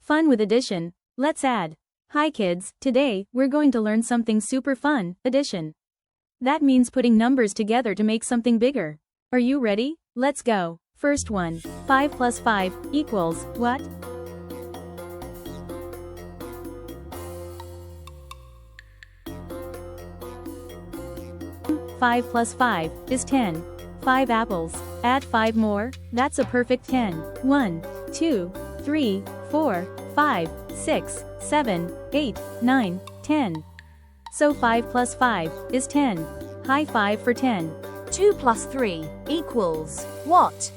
Fun with addition. Let's add. Hi kids, today, we're going to learn something super fun, addition. That means putting numbers together to make something bigger. Are you ready? Let's go. First one, 5 plus 5 equals what? Five plus 5 is 10. 5 apples. Add 5 more, that's a perfect 10. 1, 2, 3, 4, 5, 6, 7, 8, 9, 10. So 5 plus 5 is 10. High five for 10. 2 plus 3 equals what?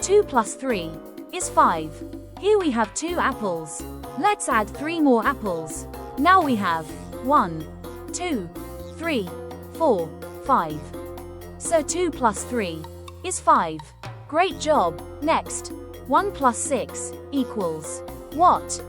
Two plus 3 is 5. Here we have 2 apples. Let's add 3 more apples. Now we have 1, 2, 3, 4, 5. So 2 plus 3 is 5. Great job. Next, 1 plus 6 equals what?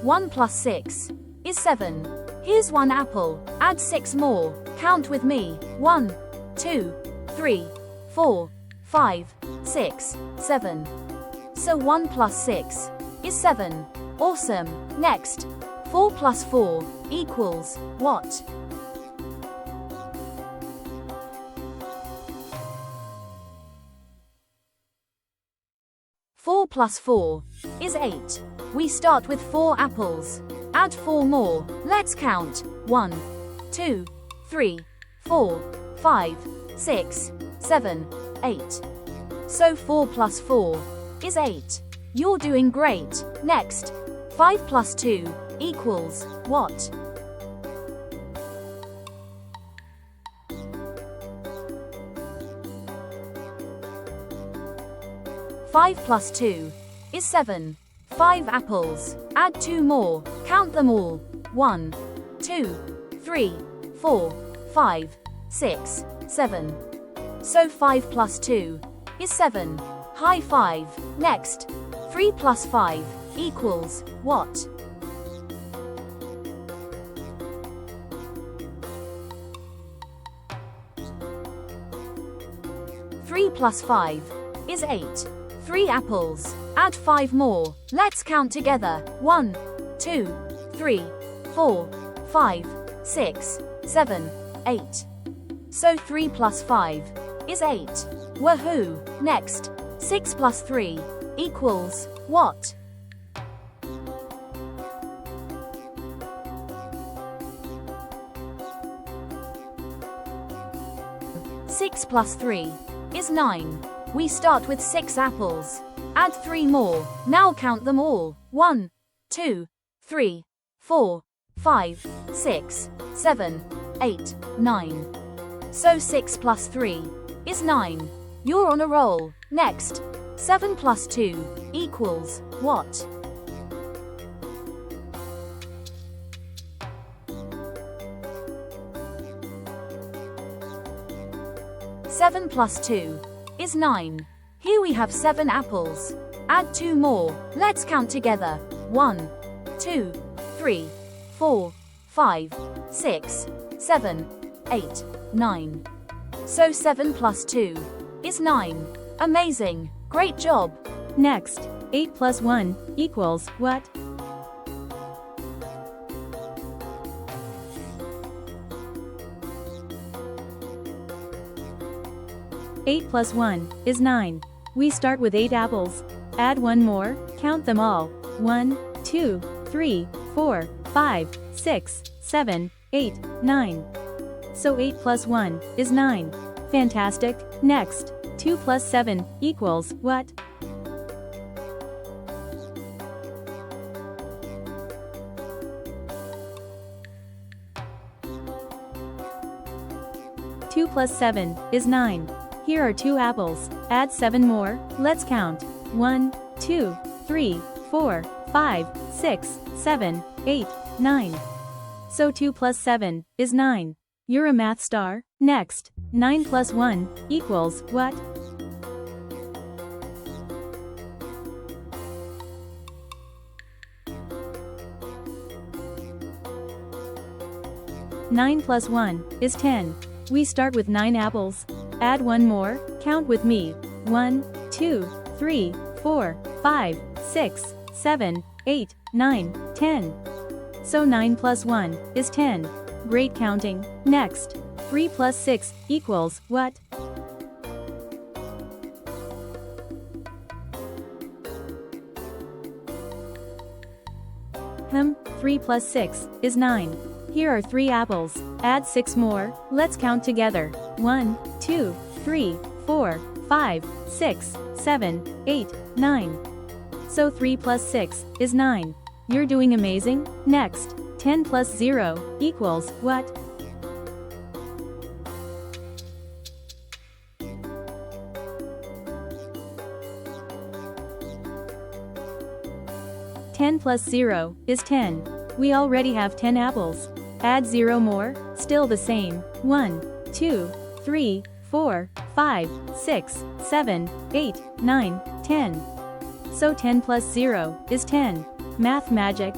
One plus 6 is 7. Here's 1 apple. Add 6 more. Count with me. 1, 2, 3, 4, 5, 6, 7. So 1 plus 6 is 7. Awesome. Next, 4 plus 4 equals what? Four plus 4 is 8. We start with 4 apples. Add 4 more. Let's count. 1, 2, 3, 4, 5, 6, 7, 8. So 4 plus 4 is 8. You're doing great. Next, 5 plus 2 equals what? Five plus 2 is 7. 5 apples. Add 2 more. Count them all. 1, 2, 3, 4, 5, 6, 7. So 5 plus 2 is 7. High five. Next, 3 plus 5 equals what? Three plus 5 is 8. 3 apples. Add 5 more. Let's count together. 1, 2, 3, 4, 5, 6, 7, 8. So 3 plus 5 is 8. Woohoo! Next, 6 plus 3 equals what? Six plus 3 is 9. We start with 6 apples. Add 3 more. Now count them all. 1, 2, 3, 4, 5, 6, 7, 8, 9. So 6 plus 3 is 9. You're on a roll. Next, 7 plus 2 equals what? Seven plus 2 is 9. Here we have 7 apples. Add 2 more. Let's count together. 1, 2, 3, 4, 5, 6, 7, 8, 9. So 7 plus 2 is 9. Amazing. Great job. Next, 8 plus 1 equals what? Eight plus 1 is 9. We start with 8 apples. Add 1 more. Count them all. 1, 2, 3, 4, 5, 6, 7, 8, 9. So 8 plus 1 is 9. Fantastic. Next, 2 plus 7 equals what? Two plus 7 is 9. Here are 2 apples. Add 7 more. Let's count. 1, 2, 3, 4, 5, 6, 7, 8, 9. So 2 plus 7 is 9. You're a math star. Next, 9 plus 1 equals what? 9 plus 1 is 10. We start with 9 apples. Add 1 more, count with me. 1, 2, 3, 4, 5, 6, 7, 8, 9, 10. So 9 plus 1 is 10. Great counting. Next, 3 plus 6 equals what? Hmm, 3 plus 6 is 9. Here are 3 apples. Add 6 more, let's count together. 1, 2, 3, 4, 5, 6, 7, 8, 9. So 3 plus 6 is 9. You're doing amazing. Next, 10 plus 0 equals what? Ten plus 0 is 10. We already have 10 apples. Add 0 more, still the same. 1, 2, 3, 4, 5, 6, 7, 8, 9, 10. So 10 plus 0 is 10. Math magic.